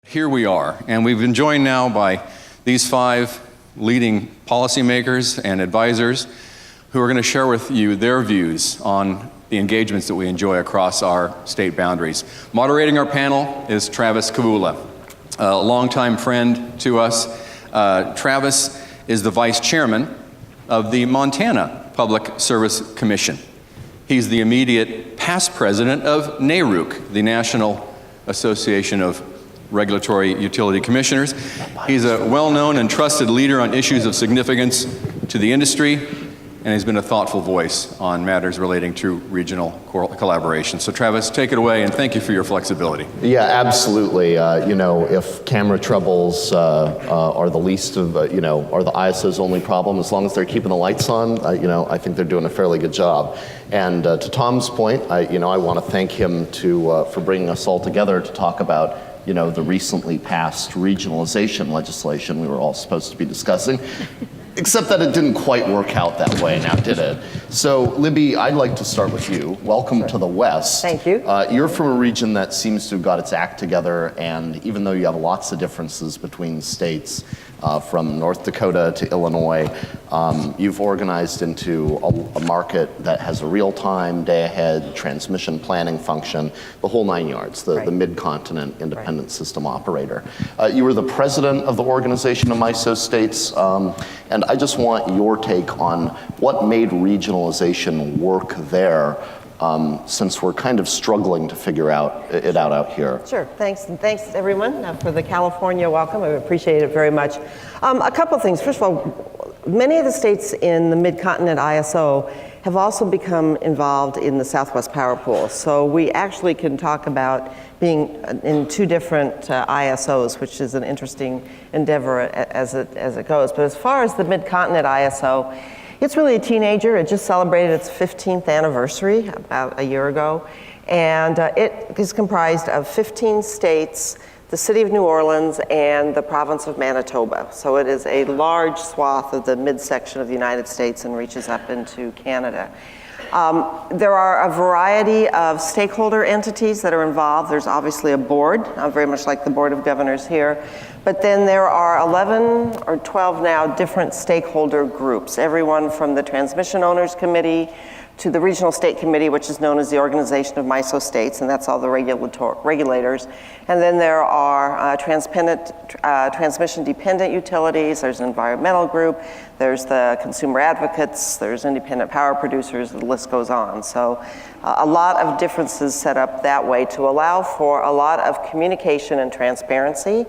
Here we are, and we've been joined now by these 5 leading policymakers and advisors who are going to share with you their views on the engagements that we enjoy across our state boundaries. Moderating our panel is Travis Kavula, a longtime friend to us. Travis is the vice chairman of the Montana Public Service Commission. He's the immediate past president of NARUC, the National Association of Regulatory Utility Commissioners. He's a well-known and trusted leader on issues of significance to the industry, and he's been a thoughtful voice on matters relating to regional collaboration. So Travis, take it away, and thank you for your flexibility. Yeah, absolutely. If camera troubles are the least of, are the ISO's only problem, as long as they're keeping the lights on, I think they're doing a fairly good job. And to Tom's point, I want to thank him for bringing us all together to talk about the recently passed regionalization legislation we were all supposed to be discussing, except that it didn't quite work out that way now, did it? So, Libby, I'd like to start with you. Welcome to the West. Thank you. You're from a region that seems to have got its act together, and even though you have lots of differences between states, from North Dakota to Illinois, you've organized into a market that has a real-time, day-ahead transmission planning function, the whole 9 yards, the mid-continent independent system operator. You were the president of the Organization of MISO States, and I just want your take on what made regionalization work there, since we're kind of struggling to figure it out here. Sure, thanks, and thanks everyone for the California welcome. I appreciate it very much. A couple things. First of all, many of the states in the Mid-Continent ISO have also become involved in the Southwest Power Pool. So we actually can talk about being in 2 different ISOs, which is an interesting endeavor as it goes. But as far as the Mid-Continent ISO, it's really a teenager. It just celebrated its 15th anniversary about a year ago. And it is comprised of 15 states, the city of New Orleans, and the province of Manitoba. So it is a large swath of the midsection of the United States and reaches up into Canada. There are a variety of stakeholder entities that are involved. There's obviously a board, very much like the Board of Governors here. But then there are 11 or 12 now different stakeholder groups, everyone from the Transmission Owners Committee to the Regional State Committee, which is known as the Organization of MISO States, and that's all the regulators. And then there are transmission-dependent utilities, there's an environmental group, there's the consumer advocates, there's independent power producers, the list goes on. So a lot of differences set up that way to allow for a lot of communication and transparency.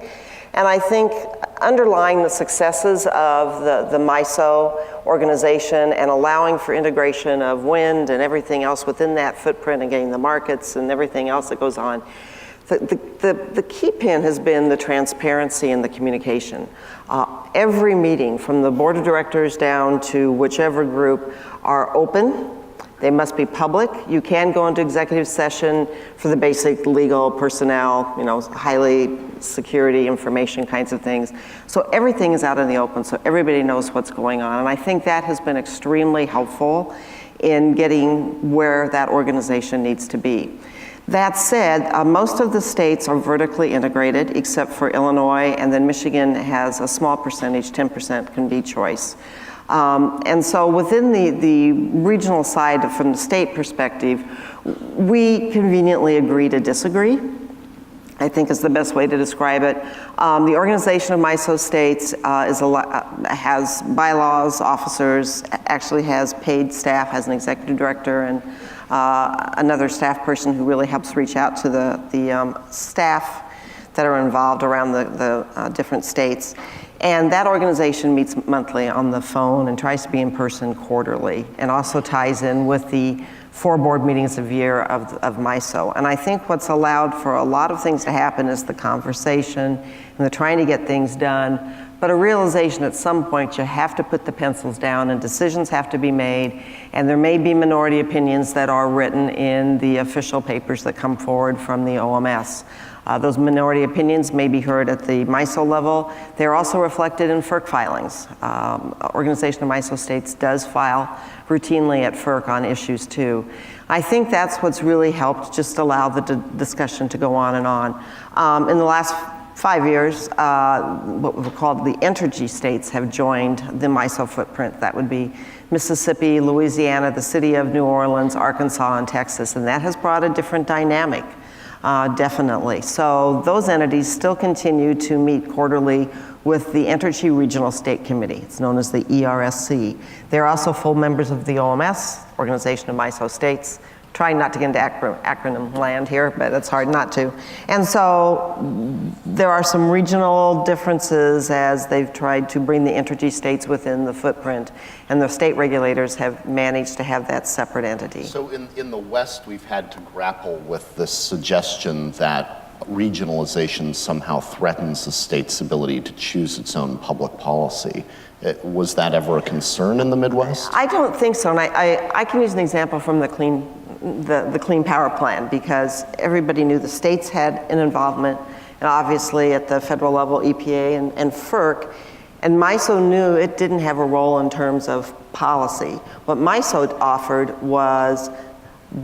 And I think underlying the successes of the MISO organization and allowing for integration of wind and everything else within that footprint and getting the markets and everything else that goes on, the key pin has been the transparency and the communication. Every meeting, from the board of directors down to whichever group, are open. They must be public. You can go into executive session for the basic legal, personnel, highly security information kinds of things. So everything is out in the open, so everybody knows what's going on. And I think that has been extremely helpful in getting where that organization needs to be. That said, most of the states are vertically integrated except for Illinois, and then Michigan has a small percentage, 10% can be choice. And so within the regional side, from the state perspective, we conveniently agree to disagree, I think is the best way to describe it. The Organization of MISO States has bylaws, officers, actually has paid staff, has an executive director, and another staff person who really helps reach out to the staff that are involved around the different states. And that organization meets monthly on the phone and tries to be in person quarterly, and also ties in with the 4 board meetings a year of MISO. And I think what's allowed for a lot of things to happen is the conversation and the trying to get things done, but a realization at some point you have to put the pencils down and decisions have to be made, and there may be minority opinions that are written in the official papers that come forward from the OMS. Those minority opinions may be heard at the MISO level. They're also reflected in FERC filings. Organization of MISO States does file routinely at FERC on issues too. I think that's what's really helped just allow the discussion to go on and on. In the last 5 years, what we called the Entergy states have joined the MISO footprint. That would be Mississippi, Louisiana, the city of New Orleans, Arkansas, and Texas, and that has brought a different dynamic, definitely. So those entities still continue to meet quarterly with the Entergy Regional State Committee. It's known as the ERSC. They're also full members of the OMS, Organization of MISO States. Trying not to get into acronym land here, but it's hard not to. And so there are some regional differences as they've tried to bring the Entergy states within the footprint, and the state regulators have managed to have that separate entity. So in the West, we've had to grapple with this suggestion that regionalization somehow threatens the state's ability to choose its own public policy. Was that ever a concern in the Midwest? I don't think so, and I can use an example from the Clean Power Plan, because everybody knew the states had an involvement, and obviously at the federal level, EPA and FERC, and MISO knew it didn't have a role in terms of policy. What MISO offered was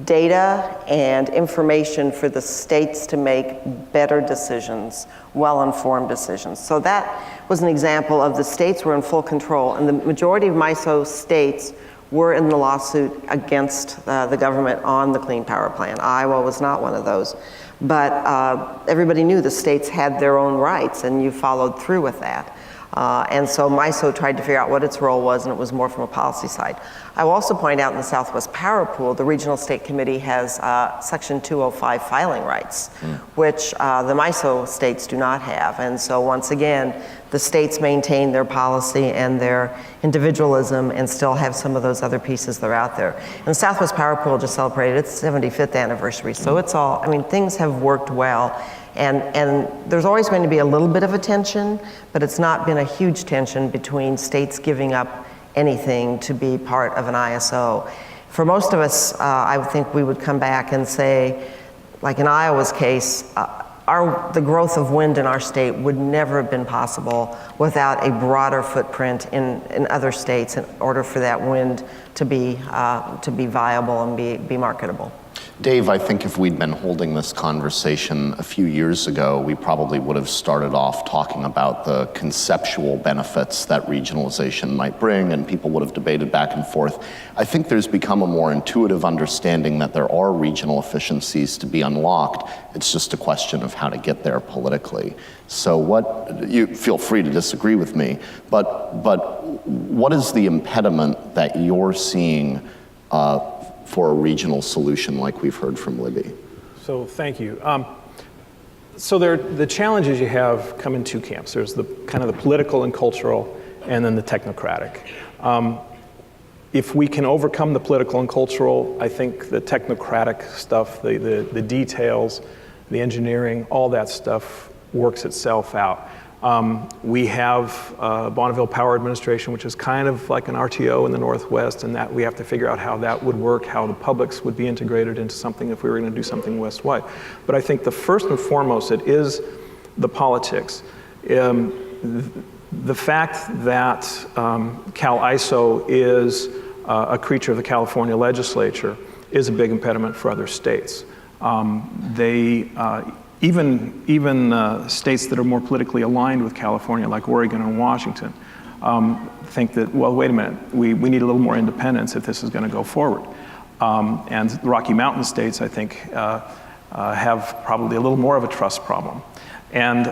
data and information for the states to make better decisions, well-informed decisions. So that was an example of the states were in full control, and the majority of MISO states were in the lawsuit against the government on the Clean Power Plan. Iowa was not one of those. But everybody knew the states had their own rights, and you followed through with that. And so MISO tried to figure out what its role was, and it was more from a policy side. I will also point out in the Southwest Power Pool, the Regional State Committee has Section 205 filing rights, which the MISO states do not have. And so once again, the states maintain their policy and their individualism and still have some of those other pieces that are out there. And the Southwest Power Pool just celebrated its 75th anniversary. So it's all, I mean, things have worked well. And there's always going to be a little bit of a tension, but it's not been a huge tension between states giving up anything to be part of an ISO. For most of us, I would think we would come back and say, like in Iowa's case, the growth of wind in our state would never have been possible without a broader footprint in other states in order for that wind to be viable and be marketable. Dave, I think if we'd been holding this conversation a few years ago, we probably would have started off talking about the conceptual benefits that regionalization might bring, and people would have debated back and forth. I think there's become a more intuitive understanding that there are regional efficiencies to be unlocked. It's just a question of how to get there politically. So you feel free to disagree with me, but what is the impediment that you're seeing for a regional solution like we've heard from Libby? So thank you. So the challenges you have come in two camps. There's the kind of the political and cultural, and then the technocratic. If we can overcome the political and cultural, I think the technocratic stuff, the details, the engineering, all that stuff works itself out. We have Bonneville Power Administration, which is kind of like an RTO in the Northwest, and that we have to figure out how that would work, how the publics would be integrated into something if we were going to do something West-wide. But I think the first and foremost, it is the politics. The fact that CalISO is a creature of the California legislature is a big impediment for other states. Even states that are more politically aligned with California, like Oregon and Washington, think that, well, wait a minute, we need a little more independence if this is going to go forward. And the Rocky Mountain states, I think, have probably a little more of a trust problem. And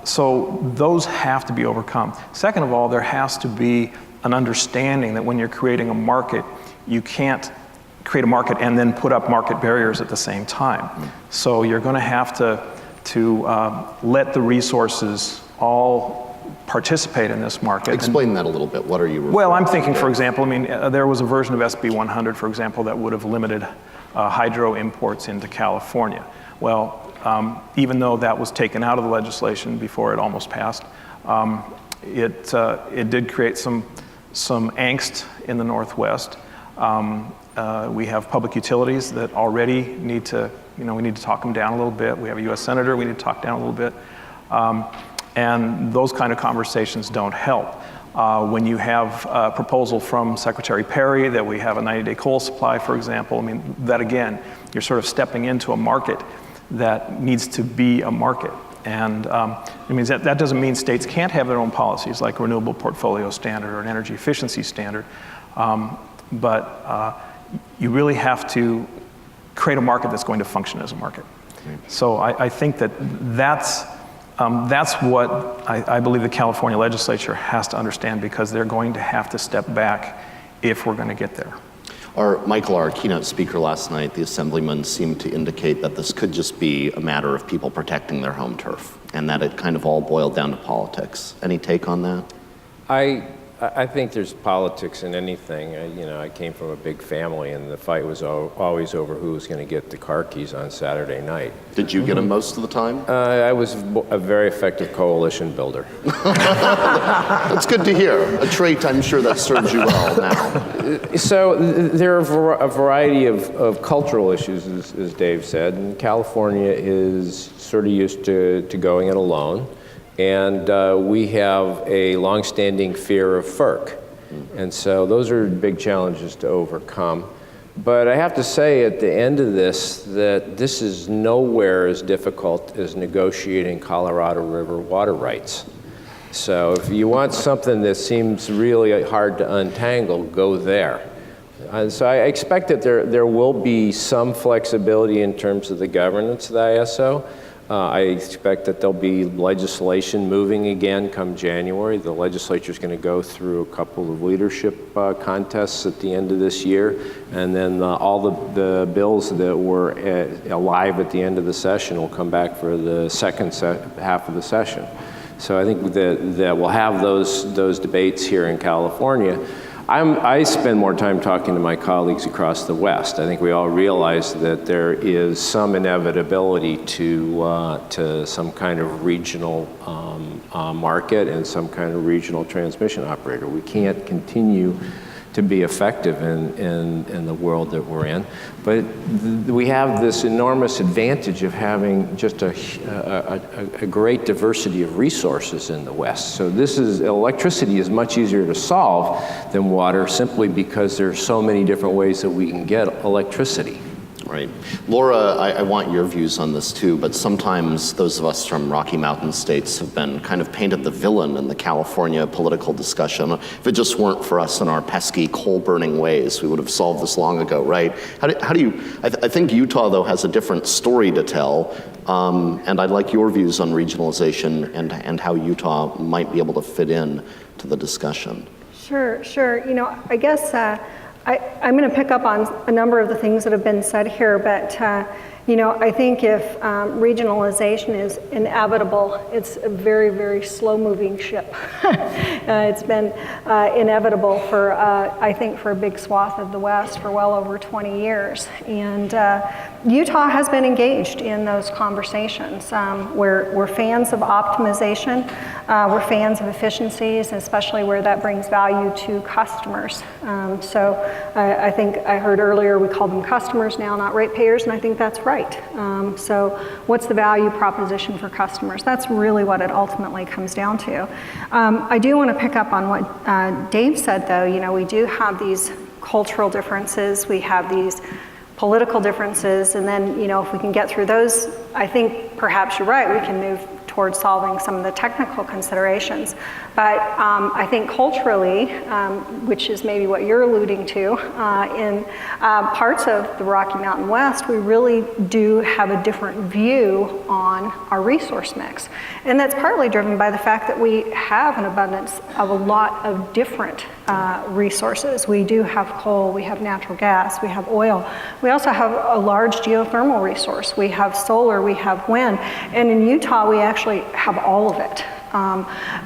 so those have to be overcome. Second of all, there has to be an understanding that when you're creating a market, you can't create a market and then put up market barriers at the same time. So you're going to have to let the resources all participate in this market. Explain that a little bit. What are you referring to? Well, I'm thinking, for example, I mean, there was a version of SB 100, for example, that would have limited hydro imports into California. Well, even though that was taken out of the legislation before it almost passed, it did create some angst in the Northwest. We have public utilities that already need to, we need to talk them down a little bit. We have a U.S. Senator we need to talk down a little bit. And those kind of conversations don't help. When you have a proposal from Secretary Perry that we have a 90-day coal supply, for example, I mean, that again, you're sort of stepping into a market that needs to be a market. And It means that doesn't mean states can't have their own policies like a renewable portfolio standard or an energy efficiency standard, but you really have to create a market that's going to function as a market. So I think that's what I believe the California legislature has to understand, because they're going to have to step back if we're going to get there. Michael, our keynote speaker last night, the assemblyman seemed to indicate that this could just be a matter of people protecting their home turf, and that it kind of all boiled down to politics. Any take on that? I think there's politics in anything. I came from a big family, and the fight was always over who was going to get the car keys on Saturday night. Did you get them most of the time? I was a very effective coalition builder. That's good to hear. A trait I'm sure that serves you well now. So there are a variety of cultural issues, as Dave said, and California is sort of used to going it alone. And we have a longstanding fear of FERC. And so those are big challenges to overcome. But I have to say at the end of this that this is nowhere as difficult as negotiating Colorado River water rights. So if you want something that seems really hard to untangle, go there. And so I expect that there will be some flexibility in terms of the governance of the ISO. I expect that there'll be legislation moving again come January. The legislature is going to go through a couple of leadership contests at the end of this year, and then all the bills that were alive at the end of the session will come back for the second half of the session. So I think that we'll have those debates here in California. I spend more time talking to my colleagues across the West. I think we all realize that there is some inevitability to some kind of regional market and some kind of regional transmission operator. We can't continue to be effective in the world that we're in. But we have this enormous advantage of having just a great diversity of resources in the West. So electricity is much easier to solve than water, simply because there are so many different ways that we can get electricity. Right. Laura, I want your views on this too, but sometimes those of us from Rocky Mountain states have been kind of painted the villain in the California political discussion. If it just weren't for us and our pesky coal-burning ways, we would have solved this long ago, right? How do you, I think Utah, though, has a different story to tell, and I'd like your views on regionalization and how Utah might be able to fit in to the discussion. Sure. I guess I'm going to pick up on a number of the things that have been said here, but I think if regionalization is inevitable, it's a very, very slow-moving ship. It's been inevitable for, I think, for a big swath of the West for well over 20 years. And Utah has been engaged in those conversations. We're fans of optimization. We're fans of efficiencies, especially where that brings value to customers. So I think I heard earlier we call them customers now, not ratepayers, and I think that's right. So what's the value proposition for customers? That's really what it ultimately comes down to. I do want to pick up on what Dave said, though. We do have these cultural differences. We have these political differences, and then, if we can get through those, I think perhaps you're right, we can move towards solving some of the technical considerations. But I think culturally, which is maybe what you're alluding to, in parts of the Rocky Mountain West, we really do have a different view on our resource mix. And that's partly driven by the fact that we have an abundance of a lot of different resources. We do have coal, we have natural gas, we have oil. We also have a large geothermal resource. We have solar, we have wind. And in Utah, we actually have all of it.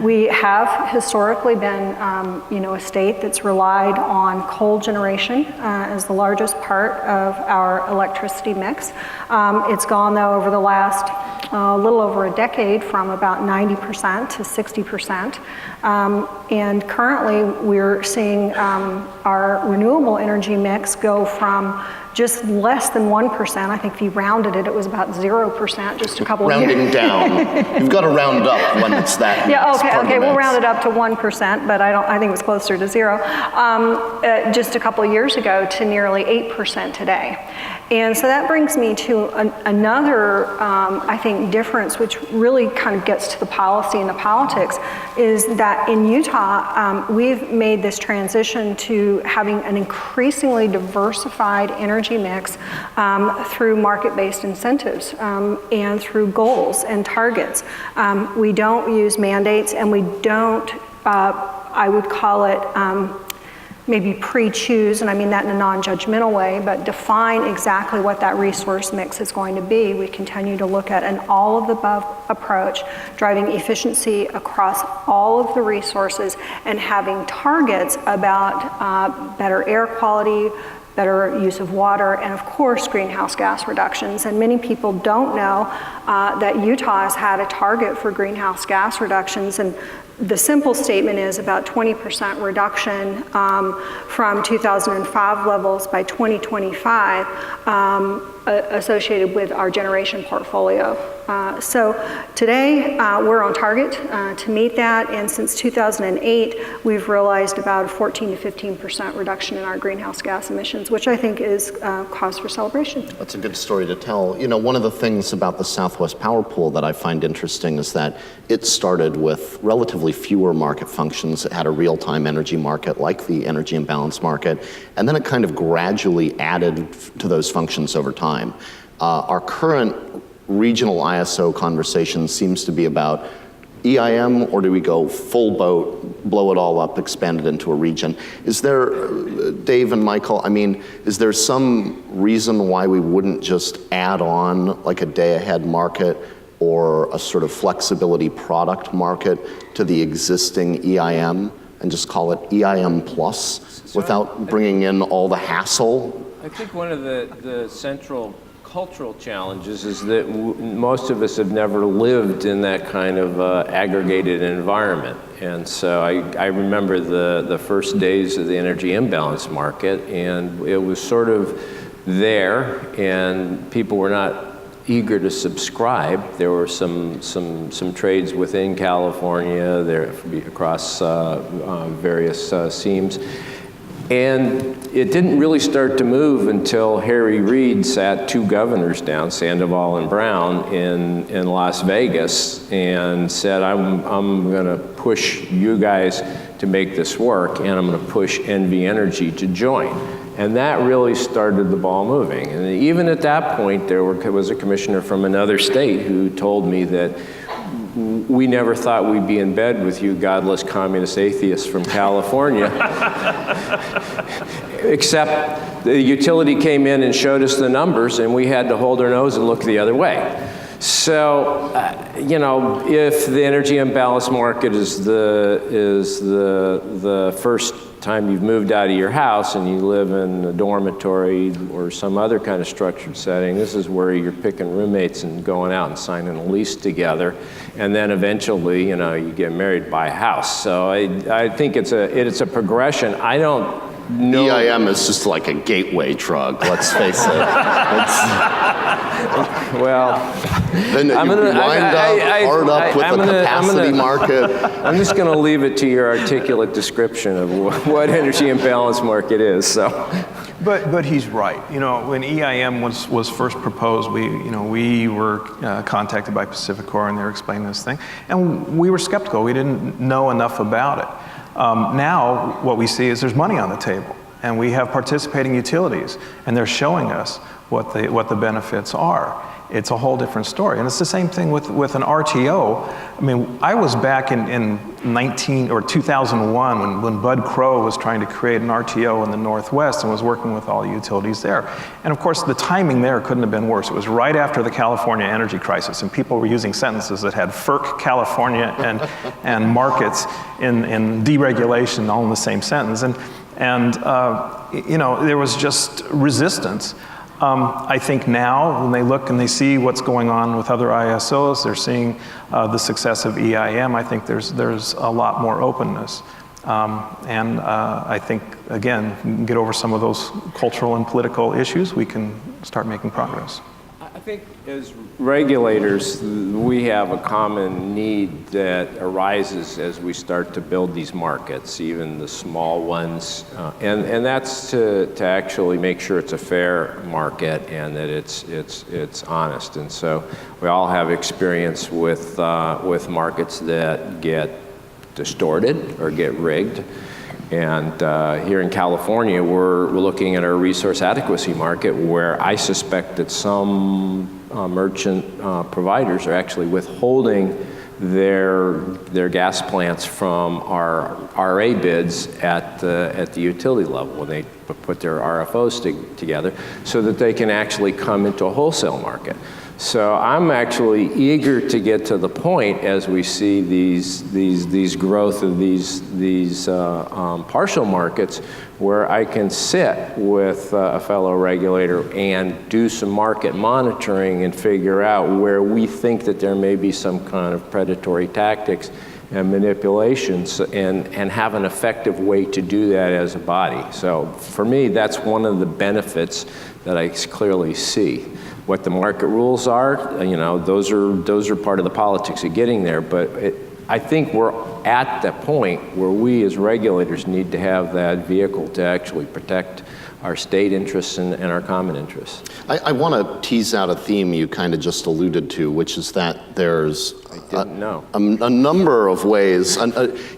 We have historically been, a state that's relied on coal generation as the largest part of our electricity mix. It's gone, though, over the last little over a decade from about 90% to 60%. And currently, we're seeing our renewable energy mix go from just less than 1%. I think if you rounded it, it was about 0% just a couple of years. Rounding down. You've got to round up when it's that. Yeah, okay, we'll round it up to 1%, but I think it was closer to 0. Just a couple of years ago to nearly 8% today. And so that brings me to another, I think, difference, which really kind of gets to the policy and the politics, is that in Utah, we've made this transition to having an increasingly diversified energy mix through market-based incentives and through goals and targets. We don't use mandates, and we don't, I would call it, maybe pre-choose, and I mean that in a non-judgmental way, but define exactly what that resource mix is going to be. We continue to look at an all-of-the-above approach, driving efficiency across all of the resources and having targets about better air quality, better use of water, and of course greenhouse gas reductions. And many people don't know that Utah has had a target for greenhouse gas reductions, and the simple statement is about 20% reduction from 2005 levels by 2025 associated with our generation portfolio. So today we're on target to meet that, and since 2008 we've realized about a 14 to 15% reduction in our greenhouse gas emissions, which I think is cause for celebration. That's a good story to tell. You know, one of the things about the Southwest Power Pool that I find interesting is that it started with relatively fewer market functions. It had a real-time energy market like the energy imbalance market, and then it kind of gradually added to those functions over time. Our current regional ISO conversation seems to be about EIM, or do we go full boat, blow it all up, expand it into a region? Is there, Dave and Michael, I mean, is there some reason why we wouldn't just add on like a day-ahead market or a sort of flexibility product market to the existing EIM and just call it EIM Plus without bringing in all the hassle? I think one of the central cultural challenges is that most of us have never lived in that kind of aggregated environment. And so I remember the first days of the energy imbalance market, and it was sort of there, and people were not eager to subscribe. There were some trades within California, there across various seams. And it didn't really start to move until Harry Reid sat two governors down, Sandoval and Brown, in Las Vegas, and said, I'm going to push you guys to make this work, and I'm going to push NV Energy to join. And that really started the ball moving. And even at that point, there was a commissioner from another state who told me that we never thought we'd be in bed with you godless communist atheists from California. Except the utility came in and showed us the numbers, and we had to hold our nose and look the other way. So, you know, if the energy imbalance market is the first time you've moved out of your house and you live in a dormitory or some other kind of structured setting, this is where you're picking roommates and going out and signing a lease together, and then eventually, you know, you get married, buy a house. So I think it's a progression. I don't know. EIM is just like a gateway drug, let's face it. Well, then you wind up hard up with the capacity market. I'm just going to leave it to your articulate description of what energy imbalance market is. So, but he's right. You know, when EIM was first proposed, we were contacted by Pacificor, and they were explaining this thing, and we were skeptical. We didn't know enough about it. Now, what we see is there's money on the table, and we have participating utilities, and they're showing us what the benefits are. It's a whole different story, and it's the same thing with an RTO. I mean, I was back in 2001 when Bud Crow was trying to create an RTO in the Northwest and was working with all the utilities there. And of course, the timing there couldn't have been worse. It was right after the California energy crisis, and people were using sentences that had FERC, California, and markets in deregulation all in the same sentence. And you know, there was just resistance. I think now, when they look and they see what's going on with other ISOs, they're seeing the success of EIM. I think there's a lot more openness. And I think, again, we can get over some of those cultural and political issues, we can start making progress. I think as regulators, we have a common need that arises as we start to build these markets, even the small ones, and that's to actually make sure it's a fair market and that it's honest. And so we all have experience with markets that get distorted or get rigged. And here in California, we're looking at our resource adequacy market, where I suspect that some merchant providers are actually withholding their gas plants from our RA bids at the utility level when they put their RFOs together, so that they can actually come into a wholesale market. So I'm actually eager to get to the point as we see these growth of these partial markets, where I can sit with a fellow regulator and do some market monitoring and figure out where we think that there may be some kind of predatory tactics and manipulations, and have an effective way to do that as a body. So for me, that's one of the benefits that I clearly see. What the market rules are, you know, those are part of the politics of getting there. But I think we're at that point where we as regulators need to have that vehicle to actually protect our state interests and our common interests. I want to tease out a theme you kind of just alluded to, which is that there's a number of ways.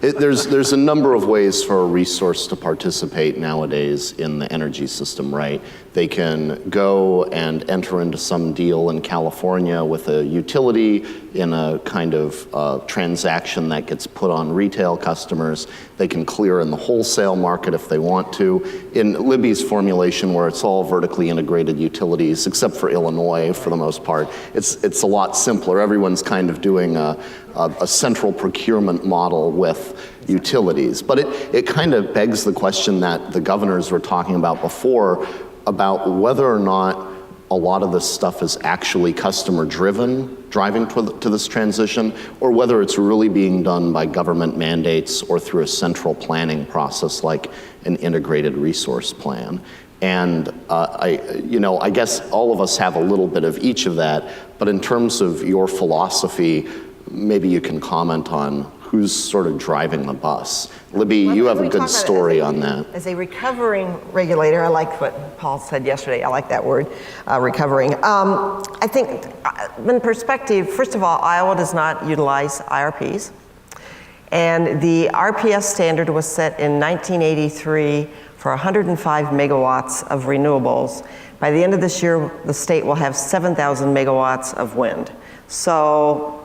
There's a number of ways for a resource to participate nowadays in the energy system, right? They can go and enter into some deal in California with a utility in a kind of transaction that gets put on retail customers. They can clear in the wholesale market if they want to. In Libby's formulation, where it's all vertically integrated utilities, except for Illinois for the most part, it's a lot simpler. Everyone's kind of doing a central procurement model with utilities. But it kind of begs the question that the governors were talking about before, about whether or not a lot of this stuff is actually customer driven, driving to this transition, or whether it's really being done by government mandates or through a central planning process like an integrated resource plan. And I guess all of us have a little bit of each of that, but in terms of your philosophy, maybe you can comment on who's sort of driving the bus. Libby, you have a good story on that. As a recovering regulator, I like what Paul said yesterday. I like that word, recovering. I think in perspective, first of all, Iowa does not utilize IRPs. And the RPS standard was set in 1983 for 105 megawatts of renewables. By the end of this year, the state will have 7,000 megawatts of wind. So,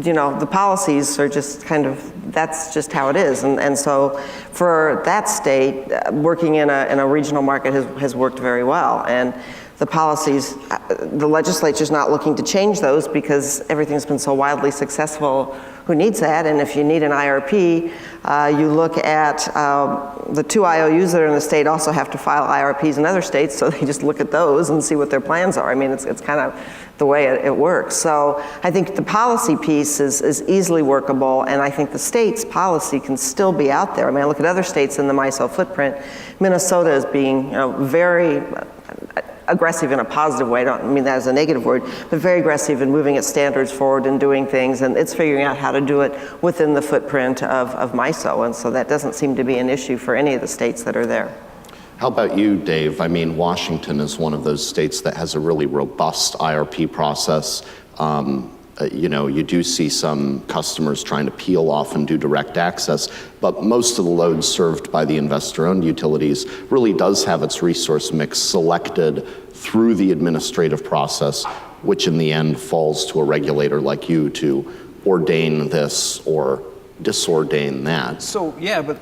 you know, the policies are just kind of, that's just how it is. And so for that state, working in a regional market has worked very well. And the policies, the legislature's not looking to change those because everything's been so wildly successful. Who needs that? And if you need an IRP, you look at the two IOUs that are in the state also have to file IRPs in other states, so they just look at those and see what their plans are. I mean, it's kind of the way it works. So I think the policy piece is easily workable, and I think the state's policy can still be out there. I mean, I look at other states in the MISO footprint. Minnesota is being, very aggressive in a positive way. I don't mean that as a negative word, but very aggressive in moving its standards forward and doing things, and it's figuring out how to do it within the footprint of MISO, and so that doesn't seem to be an issue for any of the states that are there. How about you, Dave? I mean, Washington is one of those states that has a really robust IRP process. You do see some customers trying to peel off and do direct access, but most of the load served by the investor-owned utilities really does have its resource mix selected through the administrative process, which in the end falls to a regulator like you to ordain this or disordain that. So, yeah, but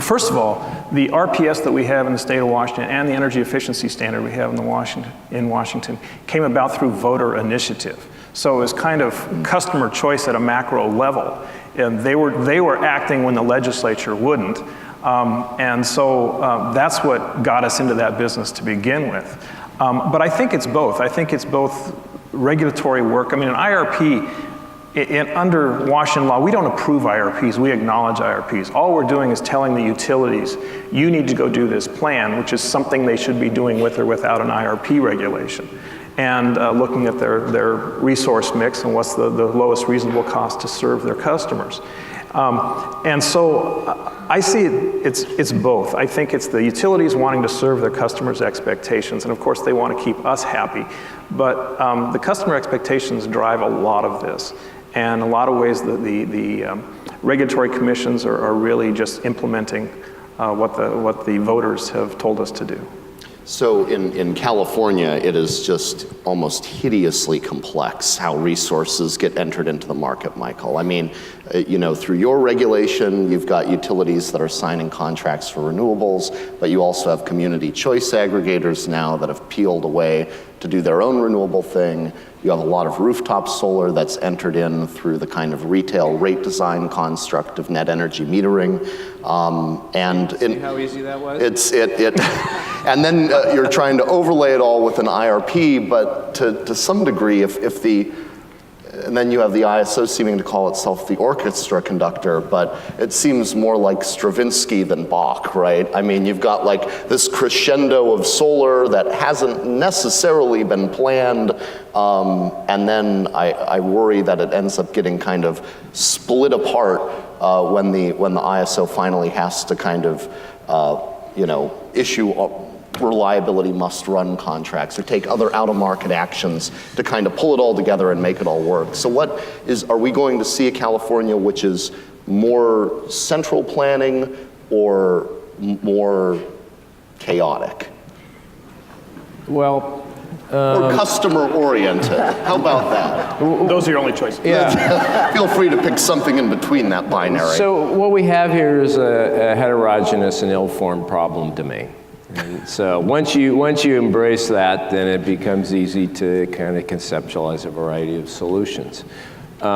first of all, the RPS that we have in the state of Washington and the energy efficiency standard we have in Washington came about through voter initiative. So it was kind of customer choice at a macro level. And they were acting when the legislature wouldn't. And so that's what got us into that business to begin with. But I think it's both. I think it's both regulatory work. I mean, an IRP, under Washington law, we don't approve IRPs, we acknowledge IRPs. All we're doing is telling the utilities, you need to go do this plan, which is something they should be doing with or without an IRP regulation. and looking at their resource mix and what's the lowest reasonable cost to serve their customers. And so I see it's both. I think it's the utilities wanting to serve their customers' expectations, and of course they want to keep us happy, but the customer expectations drive a lot of this. And a lot of ways the regulatory commissions are really just implementing what the voters have told us to do. So in California, it is just almost hideously complex how resources get entered into the market, Michael. I mean, through your regulation, you've got utilities that are signing contracts for renewables, but you also have community choice aggregators now that have peeled away to do their own renewable thing. You have a lot of rooftop solar that's entered in through the kind of retail rate design construct of net energy metering. See how easy that was? And then you're trying to overlay it all with an IRP, but to some degree, and then you have the ISO seeming to call itself the orchestra conductor, but it seems more like Stravinsky than Bach, right? I mean, you've got like this crescendo of solar that hasn't necessarily been planned, and then I worry that it ends up getting kind of split apart when the ISO finally has to kind of issue reliability must-run contracts or take other out-of-market actions to kind of pull it all together and make it all work. So are we going to see a California which is more central planning or more chaotic? Well, or customer-oriented? How about that? Those are your only choices. Yeah. Feel free to pick something in between that binary. So what we have here is a heterogeneous and ill-formed problem domain. And so once you embrace that, then it becomes easy to kind of conceptualize a variety of solutions. The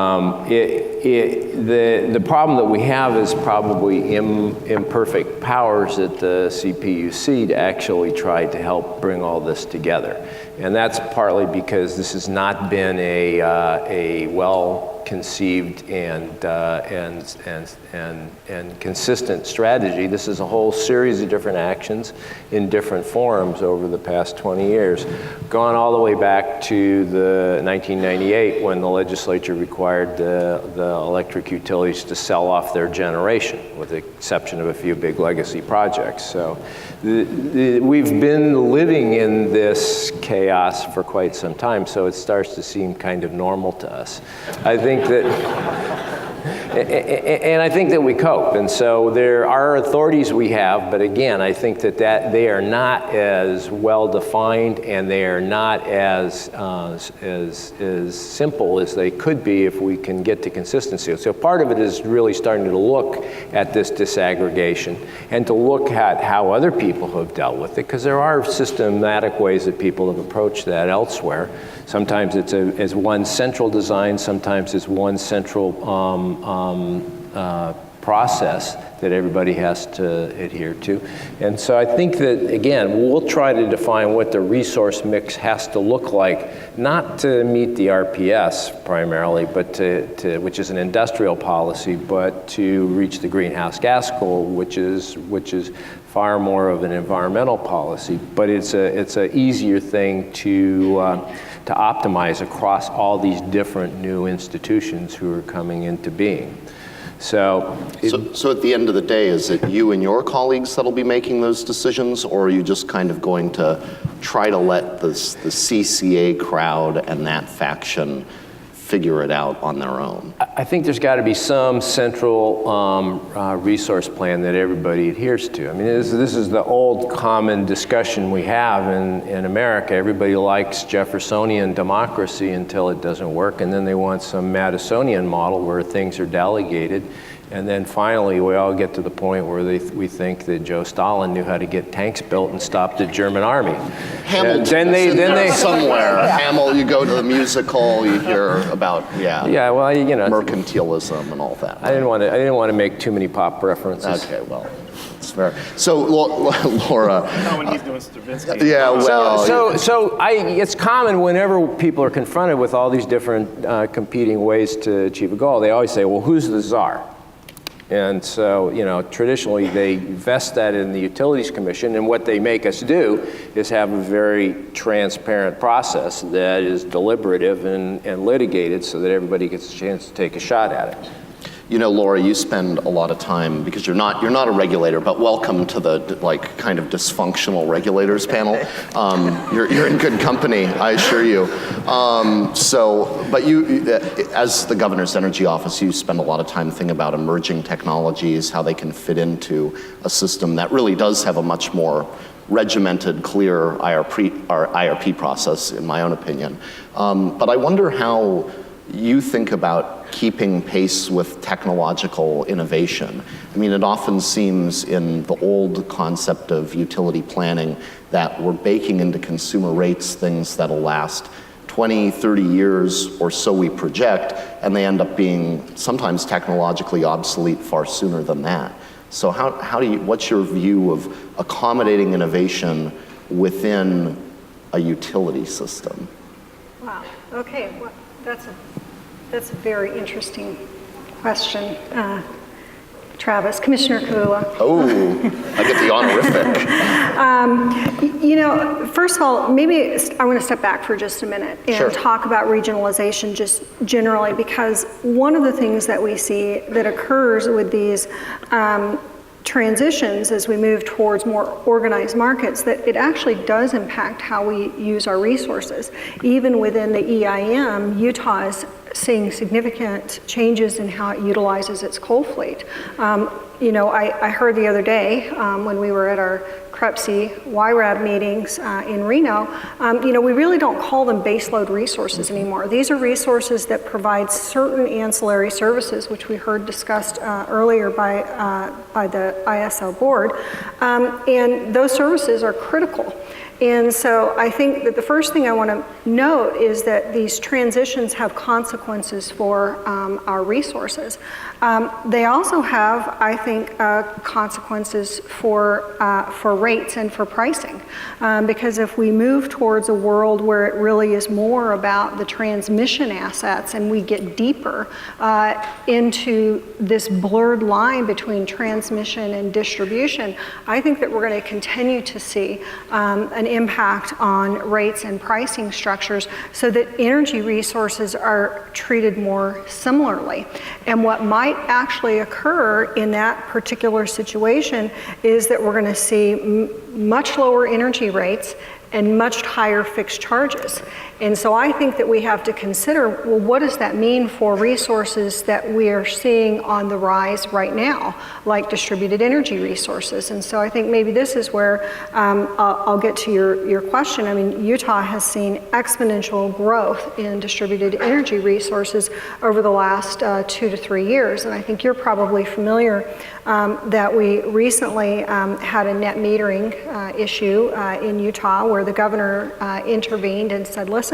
problem that we have is probably imperfect powers at the CPUC to actually try to help bring all this together. And that's partly because this has not been a well-conceived and consistent strategy. This is a whole series of different actions in different forms over the past 20 years, gone all the way back to the 1998 when the legislature required the electric utilities to sell off their generation, with the exception of a few big legacy projects. So we've been living in this chaos for quite some time, so it starts to seem kind of normal to us. I think that, and I think that we cope. And so there are authorities we have, but again, I think that they are not as well defined and they are not as simple as they could be if we can get to consistency. So part of it is really starting to look at this disaggregation and to look at how other people have dealt with it, because there are systematic ways that people have approached that elsewhere. Sometimes it's as one central design, sometimes it's one central process that everybody has to adhere to. And so I think that, again, we'll try to define what the resource mix has to look like, not to meet the RPS primarily, but which is an industrial policy, but to reach the greenhouse gas goal, which is far more of an environmental policy. But it's a easier thing to optimize across all these different new institutions who are coming into being. So at the end of the day, is it you and your colleagues that'll be making those decisions, or are you just kind of going to try to let the CCA crowd and that faction figure it out on their own? I think there's got to be some central resource plan that everybody adheres to. I mean, this is the old common discussion we have in America. Everybody likes Jeffersonian democracy until it doesn't work, and then they want some Madisonian model where things are delegated. And then finally, we all get to the point where we think that Joe Stalin knew how to get tanks built and stop the German army. Hamilton, then they somewhere. Yeah. You go to the musical, you hear about mercantilism and all that. I didn't want to make too many pop references. Okay, well, it's fair. So, Laura. Not when he's doing Stravinsky. Yeah, well. It's common whenever people are confronted with all these different competing ways to achieve a goal. They always say, "Well, who's the czar?" And so, you know, traditionally they vest that in the Utilities Commission, and what they make us do is have a very transparent process that is deliberative and litigated so that everybody gets a chance to take a shot at it. You know, Laura, you spend a lot of time, because you're not a regulator, but welcome to the like kind of dysfunctional regulators panel. You're in good company, I assure you. But you, as the Governor's Energy Office, you spend a lot of time thinking about emerging technologies, how they can fit into a system that really does have a much more regimented, clear IRP process, in my own opinion. But I wonder how you think about keeping pace with technological innovation. I mean, it often seems in the old concept of utility planning that we're baking into consumer rates things that'll last 20, 30 years or so we project, and they end up being sometimes technologically obsolete far sooner than that. So what's your view of accommodating innovation within a utility system? Wow, okay, well, that's a very interesting question, Travis. Commissioner Kula. Oh, I get the honorific. You know, first of all, maybe I want to step back for just a minute and talk about regionalization just generally, because one of the things that we see that occurs with these transitions as we move towards more organized markets, that it actually does impact how we use our resources. Even within the EIM, Utah is seeing significant changes in how it utilizes its coal fleet. You know, I heard the other day when we were at our CREPC YRAB meetings in Reno, you know, we really don't call them baseload resources anymore. These are resources that provide certain ancillary services, which we heard discussed earlier by the ISO board, and those services are critical. And so I think that the first thing I want to note is that these transitions have consequences for our resources. They also have, I think, consequences for rates and for pricing. Because if we move towards a world where it really is more about the transmission assets and we get deeper into this blurred line between transmission and distribution, I think that we're going to continue to see an impact on rates and pricing structures so that energy resources are treated more similarly. And what might actually occur in that particular situation is that we're going to see much lower energy rates and much higher fixed charges. And so I think that we have to consider, well, what does that mean for resources that we are seeing on the rise right now, like distributed energy resources? And so I think maybe this is where I'll get to your question. I mean, Utah has seen exponential growth in distributed energy resources over the last 2 to 3 years. And I think you're probably familiar that we recently had a net metering issue in Utah where the governor intervened and said, listen,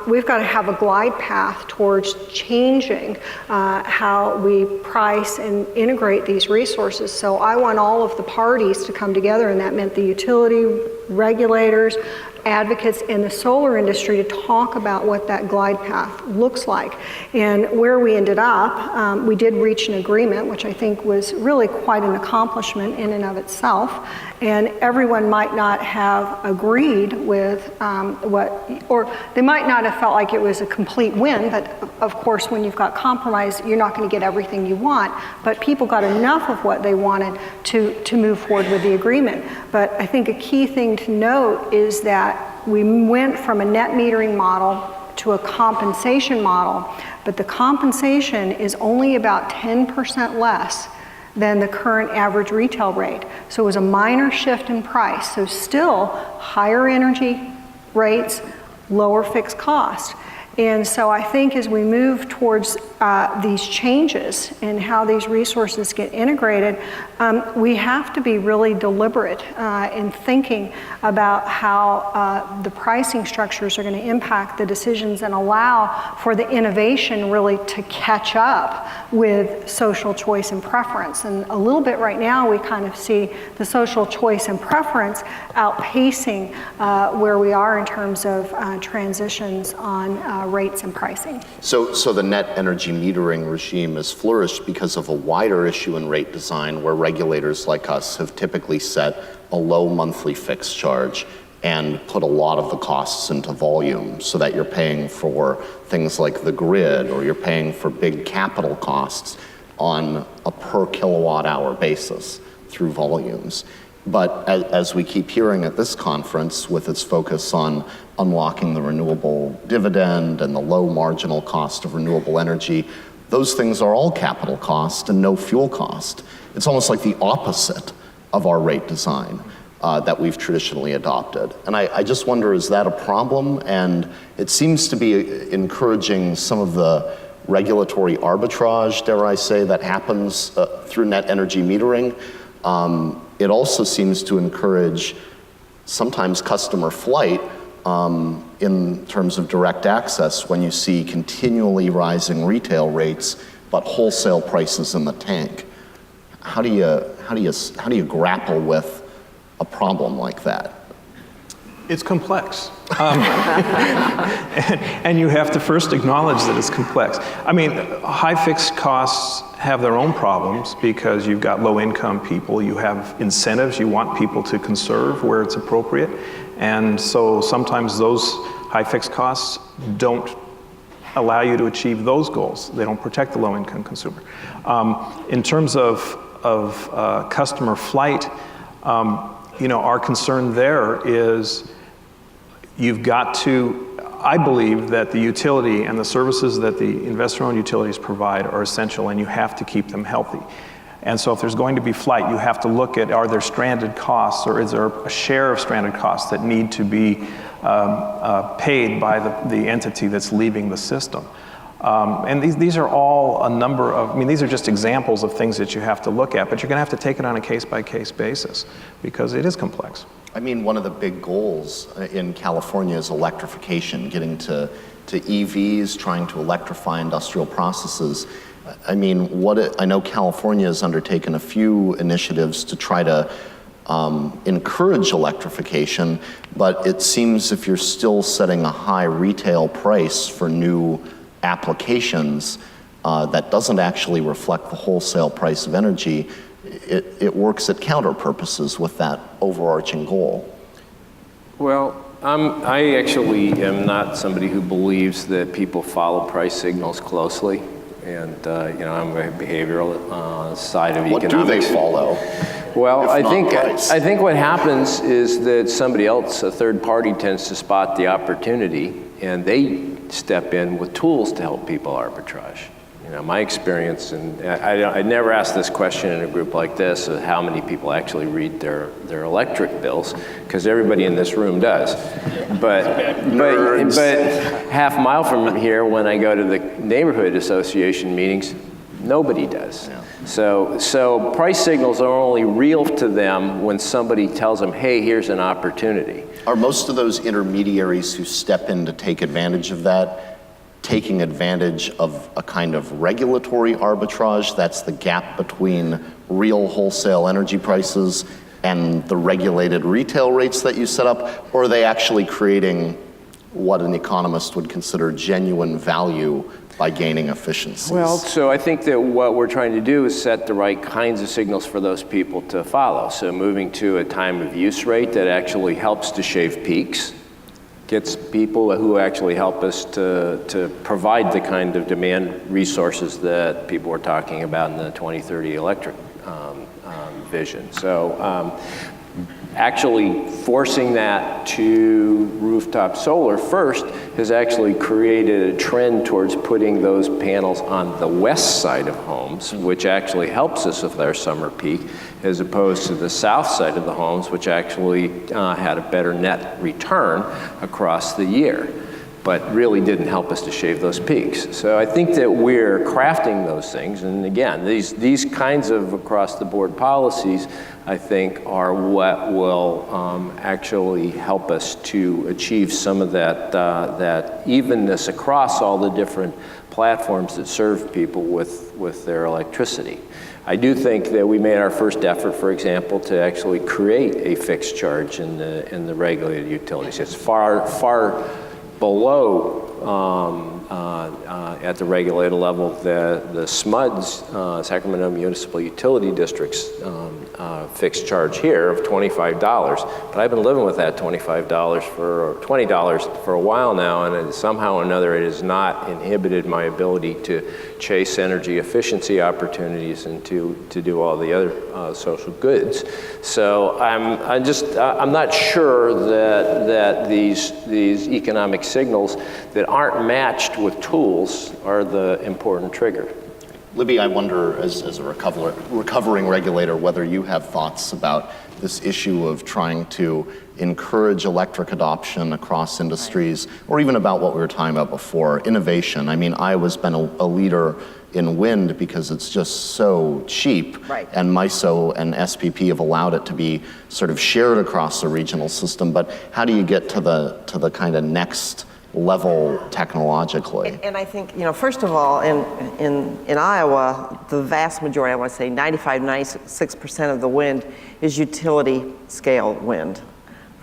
we've got to have a glide path towards changing how we price and integrate these resources. So I want all of the parties to come together, and that meant the utility, regulators, advocates, and the solar industry to talk about what that glide path looks like. And where we ended up, we did reach an agreement, which I think was really quite an accomplishment in and of itself. And everyone might not have agreed with or they might not have felt like it was a complete win, but of course when you've got compromise, you're not going to get everything you want, but people got enough of what they wanted to move forward with the agreement. But I think a key thing to note is that we went from a net metering model to a compensation model, but the compensation is only about 10% less than the current average retail rate. So it was a minor shift in price. So still higher energy rates, lower fixed cost. And so I think as we move towards these changes and how these resources get integrated, we have to be really deliberate in thinking about how the pricing structures are going to impact the decisions and allow for the innovation really to catch up with social choice and preference. And a little bit right now we kind of see the social choice and preference outpacing where we are in terms of transitions on rates and pricing. So the net energy metering regime has flourished because of a wider issue in rate design where regulators like us have typically set a low monthly fixed charge and put a lot of the costs into volume so that you're paying for things like the grid, or you're paying for big capital costs on a per kilowatt hour basis through volumes. But as we keep hearing at this conference, with its focus on unlocking the renewable dividend and the low marginal cost of renewable energy, those things are all capital cost and no fuel cost. It's almost like the opposite of our rate design that we've traditionally adopted. And I just wonder, is that a problem? And it seems to be encouraging some of the regulatory arbitrage, dare I say, that happens through net energy metering. It also seems to encourage sometimes customer flight in terms of direct access when you see continually rising retail rates but wholesale prices in the tank. How do you grapple with a problem like that? It's complex. And you have to first acknowledge that it's complex. I mean, high fixed costs have their own problems because you've got low income people, you have incentives, you want people to conserve where it's appropriate. And so sometimes those high fixed costs don't allow you to achieve those goals. They don't protect the low income consumer. In terms of customer flight, our concern there is you've got to, I believe that the utility and the services that the investor-owned utilities provide are essential, and you have to keep them healthy. And so if there's going to be flight, you have to look at, are there stranded costs, or is there a share of stranded costs that need to be paid by the entity that's leaving the system? And these are all a number of, these are just examples of things that you have to look at, but you're going to have to take it on a case-by-case basis because it is complex. One of the big goals in California is electrification, getting to EVs, trying to electrify industrial processes. I know California has undertaken a few initiatives to try to encourage electrification, but it seems if you're still setting a high retail price for new applications that doesn't actually reflect the wholesale price of energy, it works at counter purposes with that overarching goal. Well, I actually am not somebody who believes that people follow price signals closely. And, I'm a behavioral side of economics. What do they follow? Well, I think what happens is that somebody else, a third party, tends to spot the opportunity, and they step in with tools to help people arbitrage. My experience, and I never ask this question in a group like this, of how many people actually read their electric bills, because everybody in this room does. But half a mile from here, when I go to the neighborhood association meetings, nobody does. Yeah. So price signals are only real to them when somebody tells them, hey, here's an opportunity. Are most of those intermediaries who step in to take advantage of that taking advantage of a kind of regulatory arbitrage? That's the gap between real wholesale energy prices and the regulated retail rates that you set up? Or are they actually creating what an economist would consider genuine value by gaining efficiencies? Well, so I think that what we're trying to do is set the right kinds of signals for those people to follow. So moving to a time of use rate that actually helps to shave peaks, gets people who actually help us to provide the kind of demand resources that people were talking about in the 2030 electric vision. So actually forcing that to rooftop solar first has actually created a trend towards putting those panels on the west side of homes, which actually helps us with our summer peak, as opposed to the south side of the homes, which actually had a better net return across the year, but really didn't help us to shave those peaks. So I think that we're crafting those things, and again, these kinds of across-the-board policies, I think, are what will actually help us to achieve some of that evenness across all the different platforms that serve people with their electricity. I do think that we made our first effort, for example, to actually create a fixed charge in the regulated utilities. It's far below at the regulator level, the SMUD's, Sacramento Municipal Utility District's fixed charge here of $25. But I've been living with that $20 for a while now, and somehow or another it has not inhibited my ability to chase energy efficiency opportunities and to do all the other social goods. So I'm not sure that these economic signals that aren't matched with tools are the important trigger. Libby, I wonder, as a recovering regulator, whether you have thoughts about this issue of trying to encourage electric adoption across industries, or even about what we were talking about before, innovation. I mean, Iowa's been a leader in wind because it's just so cheap, Right. and MISO and SPP have allowed it to be sort of shared across the regional system. But how do you get to the kind of next level technologically? And I think, first of all, in Iowa, the vast majority, I want to say 96% of the wind is utility scale wind.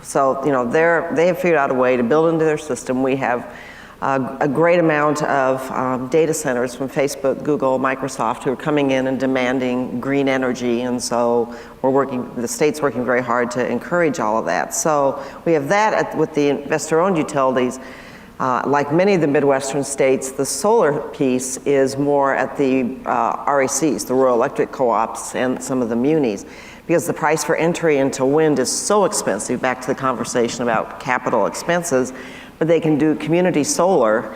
So, they have figured out a way to build into their system. We have a great amount of data centers from Facebook, Google, Microsoft, who are coming in and demanding green energy. And so the state's working very hard to encourage all of that. So we have that with the investor-owned utilities. Like many of the Midwestern states, the solar piece is more at the RECs, the rural electric co-ops, and some of the munis, because the price for entry into wind is so expensive, back to the conversation about capital expenses, but they can do community solar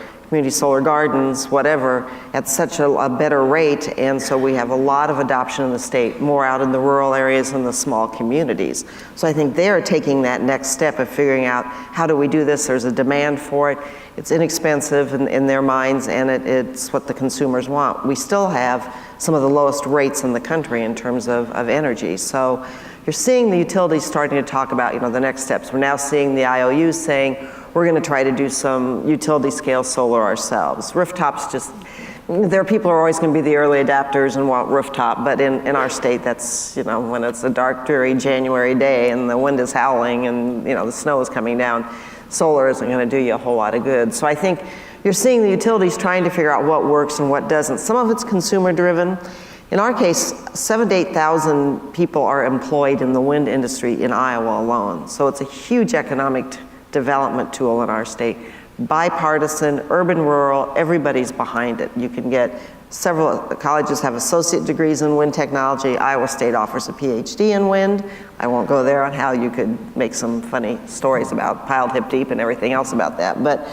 gardens, whatever, at such a better rate. And so we have a lot of adoption in the state, more out in the rural areas and the small communities. So I think they're taking that next step of figuring out, how do we do this? There's a demand for it. It's inexpensive in their minds, and it's what the consumers want. We still have some of the lowest rates in the country in terms of energy. So you're seeing the utilities starting to talk about, the next steps. We're now seeing the IOUs saying, we're going to try to do some utility scale solar ourselves. Rooftops there are people who are always going to be the early adapters and want rooftop, but in our state, that's, when it's a dark, dreary January day and the wind is howling and, the snow is coming down, solar isn't going to do you a whole lot of good. So I think you're seeing the utilities trying to figure out what works and what doesn't. Some of it's consumer driven. In our case, 7,000 to 8,000 people are employed in the wind industry in Iowa alone. So it's a huge economic development tool in our state. Bipartisan, urban, rural, everybody's behind it. You can get several colleges have associate degrees in wind technology. Iowa State offers a PhD in wind. I won't go there on how you could make some funny stories about piled hip deep and everything else about that. But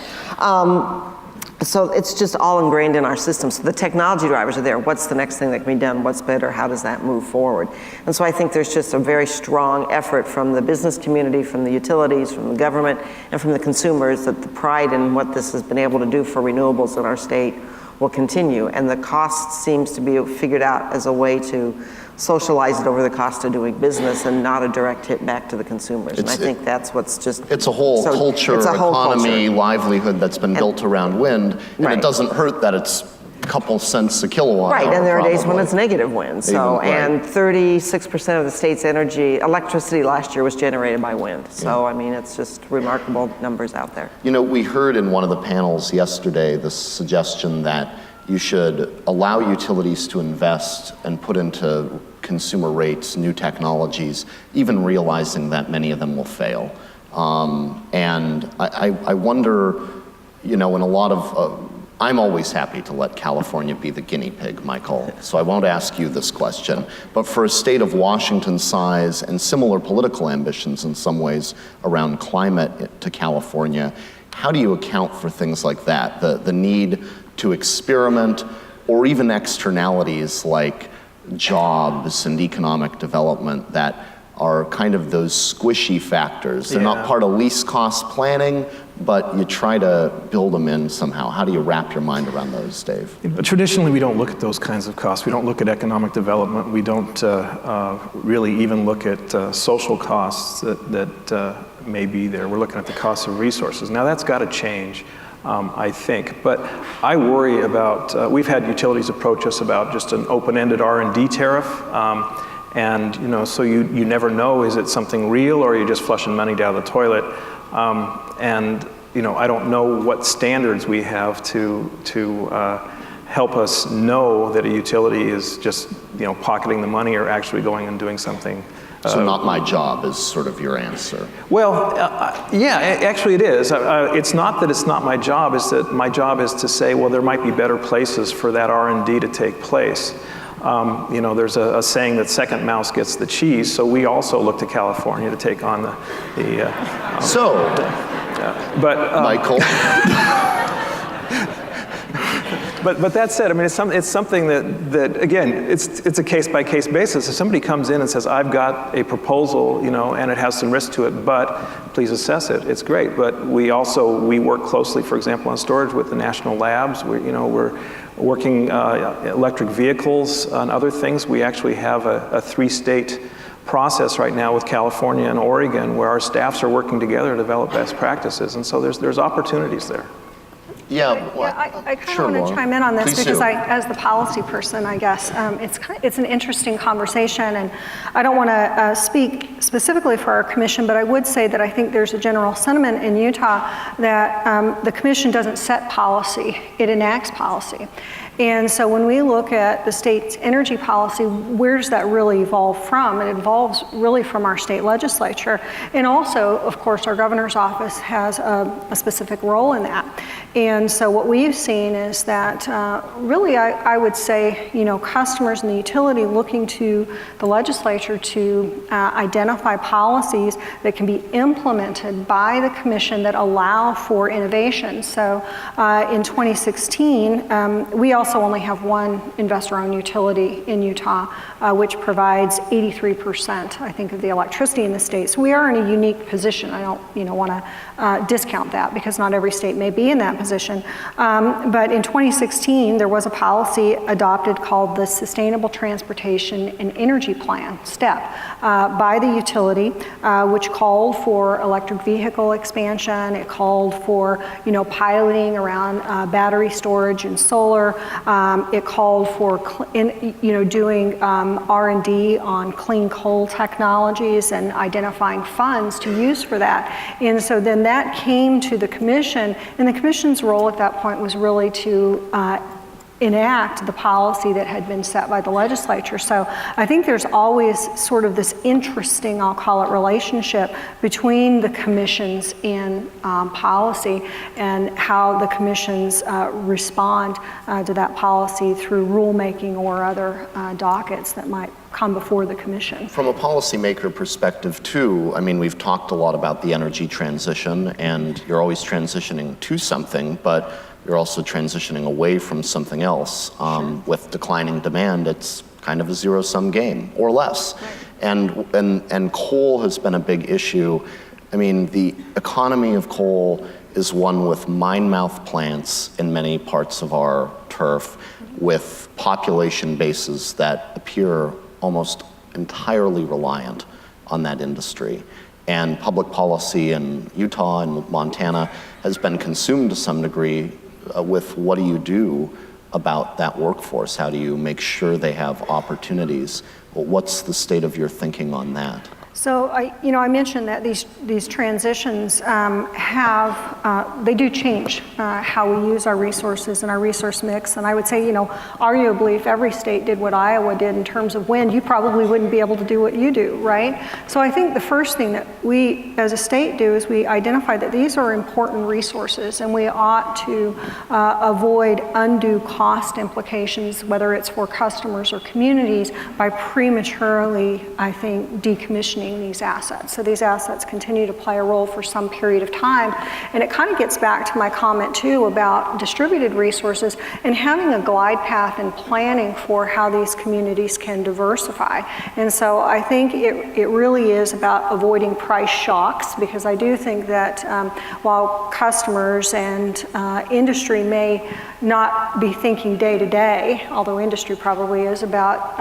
so it's just all ingrained in our system. So the technology drivers are there. What's the next thing that can be done? What's better? How does that move forward? And so I think there's just a very strong effort from the business community, from the utilities, from the government, and from the consumers that the pride in what this has been able to do for renewables in our state will continue. And the cost seems to be figured out as a way to socialize it over the cost of doing business and not a direct hit back to the consumers. And I think that's what's just... It's a whole culture, economy, livelihood that's been built around wind. And Right. It doesn't hurt that it's a couple cents a kilowatt Right, hour, and there are days when probably. it's negative wind. So, Even- right. and 36% of the state's electricity last year was generated by wind. So, I mean, it's just remarkable numbers out there. We heard in one of the panels yesterday the suggestion that you should allow utilities to invest and put into consumer rates new technologies, even realizing that many of them will fail. And I wonder, in a lot of, I'm always happy to let California be the guinea pig, Michael, so I won't ask you this question. But for a state of Washington's size and similar political ambitions in some ways around climate to California, how do you account for things like that? The need to experiment, or even externalities like jobs and economic development that are kind of those squishy factors. They're not part of least cost planning, but you try to build them in somehow. How do you wrap your mind around those, Dave? Traditionally, we don't look at those kinds of costs. We don't look at economic development. We don't really even look at social costs that may be there. We're looking at the cost of resources. Now, that's got to change. I think, but I worry about, we've had utilities approach us about just an open-ended R&D tariff, and so you never know, is it something real or are you just flushing money down the toilet? And I don't know what standards we have to help us know that a utility is just, pocketing the money or actually going and doing something. So not my job is sort of your answer. Well, yeah, actually it is. It's not that it's not my job, it's that my job is to say, well, there might be better places for that R&D to take place. There's a saying that second mouse gets the cheese, so we also look to California to take on Michael. But that said, I mean, it's something that again, it's a case-by-case basis. If somebody comes in and says, I've got a proposal, and it has some risk to it, but please assess it, it's great. But we work closely, for example, on storage with the national labs. We're working electric vehicles and other things. We actually have a 3-state process right now with California and Oregon where our staffs are working together to develop best practices. And so there's opportunities there. I kind of want to chime in on this because as the policy person, I guess, it's an interesting conversation, and I don't want to speak specifically for our commission, but I would say that I think there's a general sentiment in Utah that the commission doesn't set policy, it enacts policy. And so when we look at the state's energy policy, where does that really evolve from? It evolves really from our state legislature. And also, of course, our governor's office has a specific role in that. And so what we've seen is that really I would say, customers in the utility looking to the legislature to identify policies that can be implemented by the commission that allow for innovation. So in 2016, we also only have one investor-owned utility in Utah, which provides 83%, I think, of the electricity in the state. So we are in a unique position. I don't, want to discount that because not every state may be in that position. But in 2016, there was a policy adopted called the Sustainable Transportation and Energy Plan, STEP, by the utility, which called for electric vehicle expansion. It called for, piloting around battery storage and solar. It called for, doing R&D on clean coal technologies and identifying funds to use for that. And so then that came to the commission, and the commission's role at that point was really to enact the policy that had been set by the legislature. So I think there's always sort of this interesting, I'll call it, relationship between the commissions and policy and how the commissions respond to that policy through rulemaking or other dockets that might come before the commission. From a policymaker perspective too, I mean, we've talked a lot about the energy transition, and you're always transitioning to something, but you're also transitioning away from something else. With declining demand, it's kind of a zero-sum game, or less. Right. And coal has been a big issue. I mean, the economy of coal is one with mine-mouth plants in many parts of our turf, with population bases that appear almost entirely reliant on that industry. And public policy in Utah and Montana has been consumed to some degree with what do you do about that workforce? How do you make sure they have opportunities? Well, what's the state of your thinking on that? So I mentioned that these transitions they do change how we use our resources and our resource mix. And I would say, arguably, if every state did what Iowa did in terms of wind, you probably wouldn't be able to do what you do, right? So I think the first thing that we, as a state, do is we identify that these are important resources, and we ought to avoid undue cost implications, whether it's for customers or communities, by prematurely, I think, decommissioning these assets. So these assets continue to play a role for some period of time. And it kind of gets back to my comment too about distributed resources and having a glide path and planning for how these communities can diversify. And so I think it really is about avoiding price shocks, because I do think that while customers and industry may not be thinking day to day, although industry probably is about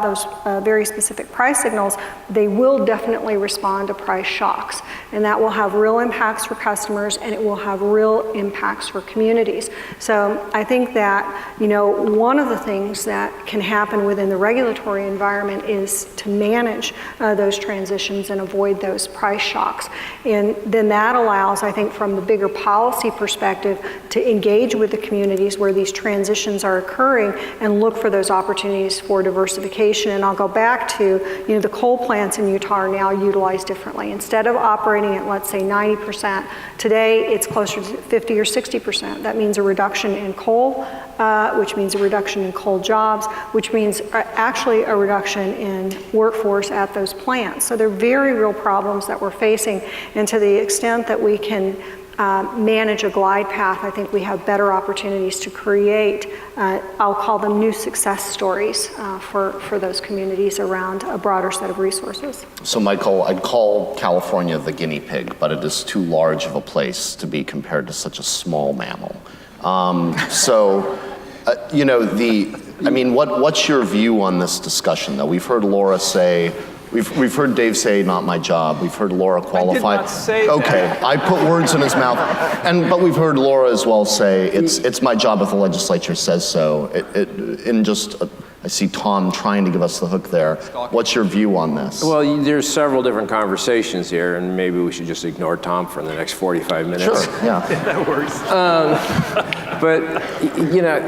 those very specific price signals, they will definitely respond to price shocks. And that will have real impacts for customers customers, and it will have real impacts for communities. So I think that, you know, one of the things that can happen within the regulatory environment is to manage those transitions and avoid those price shocks. And then that allows, I think, from the bigger policy perspective, to engage with the communities where these transitions are occurring and look for those opportunities for diversification. And I'll go back to, you know, the coal plants in Utah are now utilized differently. Instead of operating at, let's say, 90%, today it's closer to 50 or 60%. That means a reduction in coal, which means a reduction in coal jobs, which means actually a reduction in workforce at those plants. So they're very real problems that we're facing, and to the extent that we can manage a glide path, I think we have better opportunities to create, I'll call them new success stories for those communities around a broader set of resources. So Michael, I'd call California the guinea pig, but it is too large of a place to be compared to such a small mammal. You know, what's your view on this discussion, though? We've heard Laura say, we've heard Dave say, not my job. We've heard Laura qualify. I did not say that. Okay, I put words in his mouth. But we've heard Laura as well say, it's my job if the legislature says so. I see Tom trying to give us the hook there. What's your view on this? Well, there's several different conversations here, and maybe we should just ignore Tom for the next 45 minutes. Sure, yeah. That works. But, you know,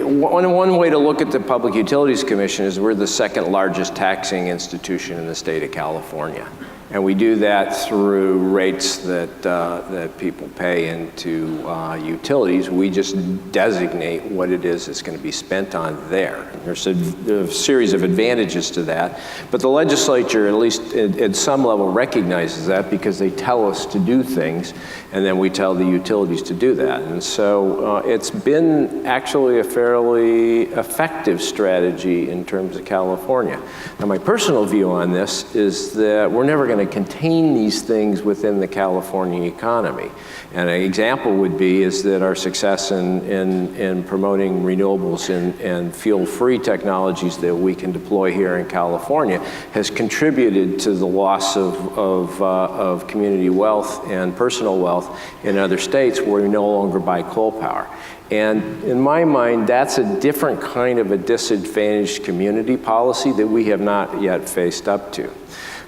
one way to look at the Public Utilities Commission is we're the second largest taxing institution in the state of California. And we do that through rates that people pay into utilities. We just designate what it is that's going to be spent on there. And there's a series of advantages to that. But the legislature, at least at some level, recognizes that because they tell us to do things, and then we tell the utilities to do that. And so it's been actually a fairly effective strategy in terms of California. Now, my personal view on this is that we're never going to contain these things within the California economy. And an example would be is that our success in promoting renewables and fuel-free technologies that we can deploy here in California has contributed to the loss of community wealth and personal wealth in other states where we no longer buy coal power. And in my mind, that's a different kind of a disadvantaged community policy that we have not yet faced up to.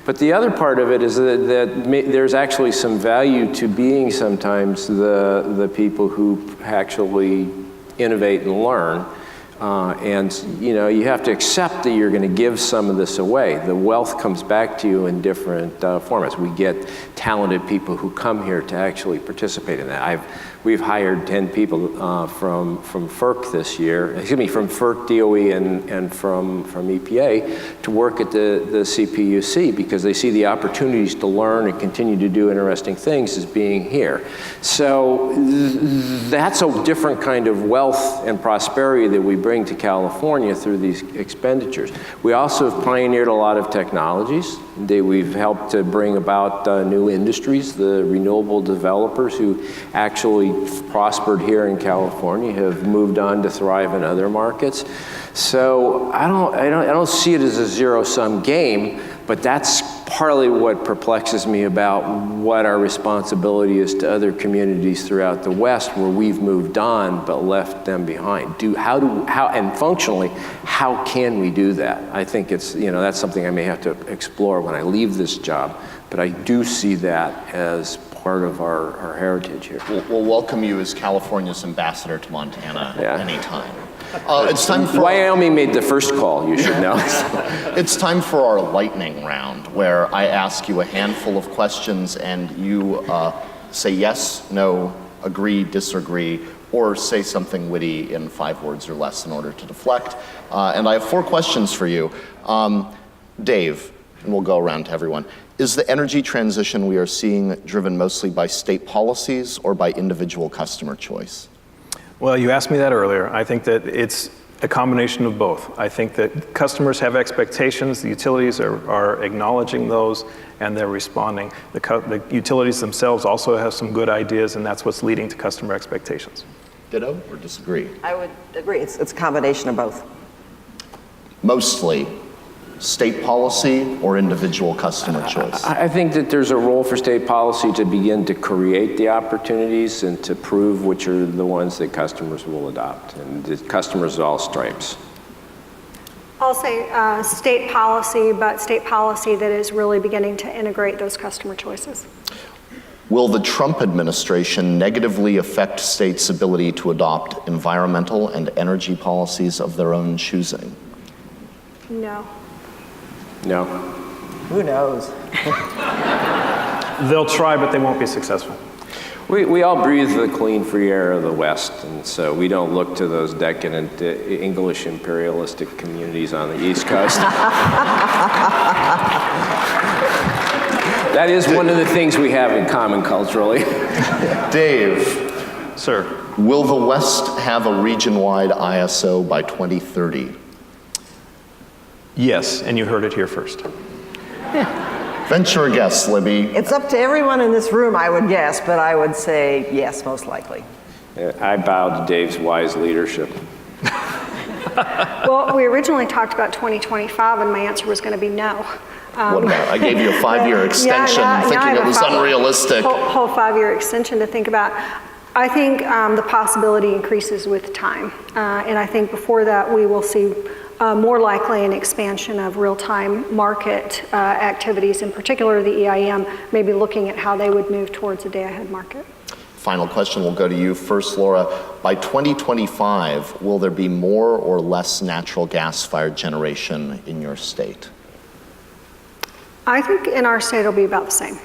But the other part of it is that there's actually some value to being sometimes the people who actually innovate and learn. And you know, you have to accept that you're going to give some of this away. The wealth comes back to you in different formats. We get talented people who come here to actually participate in that. We've hired 10 people from FERC this year, from FERC, DOE, and from EPA to work at the CPUC because they see the opportunities to learn and continue to do interesting things as being here. So that's a different kind of wealth and prosperity that we bring to California through these expenditures. We also have pioneered a lot of technologies. We've helped to bring about new industries. The renewable developers who actually prospered here in California have moved on to thrive in other markets. So I don't see it as a zero-sum game, but that's partly what perplexes me about what our responsibility is to other communities throughout the West where we've moved on but left them behind. And functionally, how can we do that? I think it's, you know, that's something I may have to explore when I leave this job, but I do see that as part of our heritage here. We'll welcome you as California's ambassador to Montana anytime. It's time for Wyoming made the first call, you should know. It's time for our lightning round, where I ask you a handful of questions and you say yes, no, agree, disagree, or say something witty in 5 words or less in order to deflect. And I have 4 questions for you. Dave, and we'll go around to everyone. Is the energy transition we are seeing driven mostly by state policies or by individual customer choice? Well, you asked me that earlier. I think that it's a combination of both. I think that customers have expectations, the utilities are acknowledging those, and they're responding. The utilities themselves also have some good ideas, and that's what's leading to customer expectations. Ditto or disagree? I would agree. It's a combination of both. Mostly State policy or individual customer choice? I think that there's a role for state policy to begin to create the opportunities and to prove which are the ones that customers will adopt, and the customers of all stripes. I'll say state policy, but state policy that is really beginning to integrate those customer choices. Will the Trump administration negatively affect states' ability to adopt environmental and energy policies of their own choosing? No. No. Who knows? They'll try, but they won't be successful. We all breathe the clean, free air of the West, and so we don't look to those decadent English imperialistic communities on the East Coast. That is one of the things we have in common culturally. Dave, Sir. will the West have a region-wide ISO by 2030? Yes, and you heard it here first. Venture a guess, Libby. It's up to everyone in this room, I would guess, but I would say yes, most likely. I bow to Dave's wise leadership. Well, we originally talked about 2025, and my answer was going to be no. What about? I gave you a 5-year extension, thinking it was unrealistic. Whole 5-year extension to think about. I think the possibility increases with time, and I think before that we will see more likely an expansion of real-time market activities, in particular the EIM, maybe looking at how they would move towards a day-ahead market. Final question will go to you first, Laura. By 2025, will there be more or less natural gas-fired generation in your state? I think in our state it'll be about the same.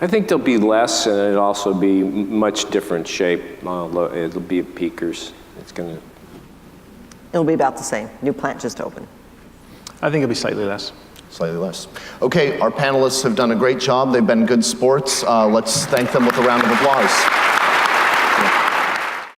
I think there'll be less, and it'll also be much different shape. It'll be peakers. It'll be about the same. New plant just opened. I think it'll be slightly less. Slightly less. Okay, our panelists have done a great job. They've been good sports. Let's thank them with a round of applause.